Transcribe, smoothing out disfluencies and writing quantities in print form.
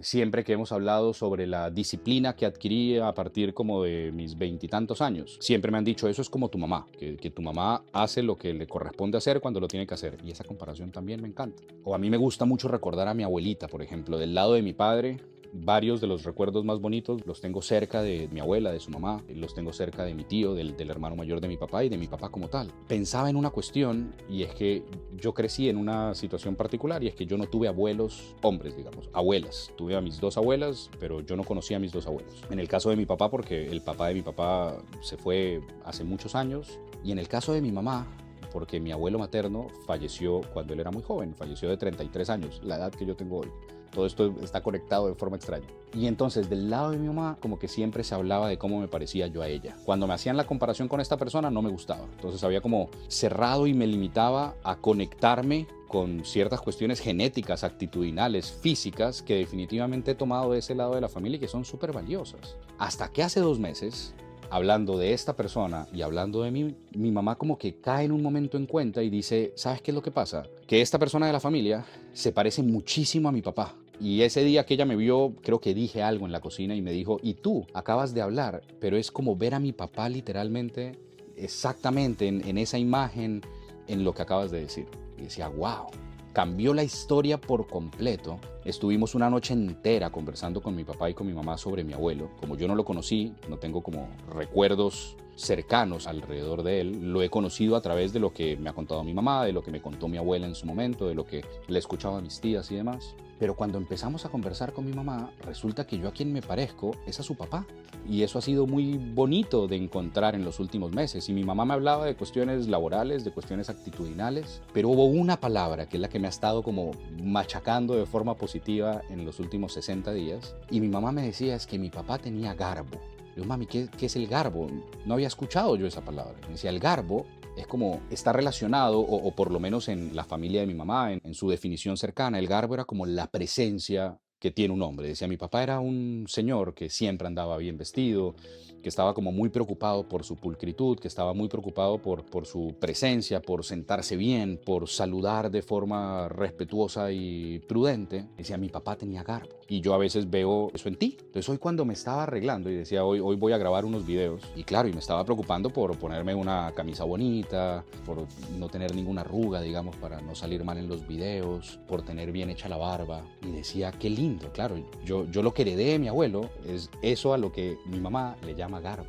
siempre que hemos hablado sobre la disciplina que adquirí a partir como de mis veintitantos años, siempre me han dicho, eso es como tu mamá, que tu mamá hace lo que le corresponde hacer cuando lo tiene que hacer. Y esa comparación también me encanta. O a mí me gusta mucho recordar a mi abuelita, por ejemplo, del lado de mi padre. Varios de los recuerdos más bonitos los tengo cerca de mi abuela, de su mamá, los tengo cerca de mi tío, del hermano mayor de mi papá y de mi papá como tal. Pensaba en una cuestión y es que yo crecí en una situación particular y es que yo no tuve abuelos hombres, digamos, abuelas. Tuve a mis dos abuelas, pero yo no conocía a mis dos abuelos. En el caso de mi papá, porque el papá de mi papá se fue hace muchos años, y en el caso de mi mamá, porque mi abuelo materno falleció cuando él era muy joven, falleció de 33 años, la edad que yo tengo hoy. Todo esto está conectado de forma extraña. Y entonces, del lado de mi mamá, como que siempre se hablaba de cómo me parecía yo a ella. Cuando me hacían la comparación con esta persona, no me gustaba. Entonces había como cerrado y me limitaba a conectarme con ciertas cuestiones genéticas, actitudinales, físicas, que definitivamente he tomado de ese lado de la familia y que son súper valiosas. Hasta que hace 2 meses, hablando de esta persona y hablando de mí, mi mamá como que cae en un momento en cuenta y dice, ¿sabes qué es lo que pasa? Que esta persona de la familia se parece muchísimo a mi papá. Y ese día que ella me vio, creo que dije algo en la cocina y me dijo, y tú acabas de hablar, pero es como ver a mi papá literalmente, exactamente en esa imagen, en lo que acabas de decir. Y decía, wow, cambió la historia por completo. Estuvimos una noche entera conversando con mi papá y con mi mamá sobre mi abuelo. Como yo no lo conocí, no tengo como recuerdos cercanos alrededor de él, lo he conocido a través de lo que me ha contado mi mamá, de lo que me contó mi abuela en su momento, de lo que le escuchaba a mis tías y demás. Pero cuando empezamos a conversar con mi mamá, resulta que yo a quien me parezco es a su papá. Y eso ha sido muy bonito de encontrar en los últimos meses. Y mi mamá me hablaba de cuestiones laborales, de cuestiones actitudinales, pero hubo una palabra que es la que me ha estado como machacando de forma positiva en los últimos 60 días. Y mi mamá me decía, es que mi papá tenía garbo. Le digo, mami, ¿qué es el garbo? No había escuchado yo esa palabra. Me decía, el garbo es como, está relacionado, o por lo menos en la familia de mi mamá, en su definición cercana, el garbo era como la presencia que tiene un hombre. Decía, mi papá era un señor que siempre andaba bien vestido, que estaba como muy preocupado por su pulcritud, que estaba muy preocupado por su presencia, por sentarse bien, por saludar de forma respetuosa y prudente. Decía, mi papá tenía garbo. Y yo a veces veo eso en ti. Entonces hoy cuando me estaba arreglando y decía, hoy voy a grabar unos videos, y claro, y me estaba preocupando por ponerme una camisa bonita, por no tener ninguna arruga, digamos, para no salir mal en los videos, por tener bien hecha la barba. Y decía, qué lindo, claro, yo lo que heredé de mi abuelo es eso a lo que mi mamá le llama garbo.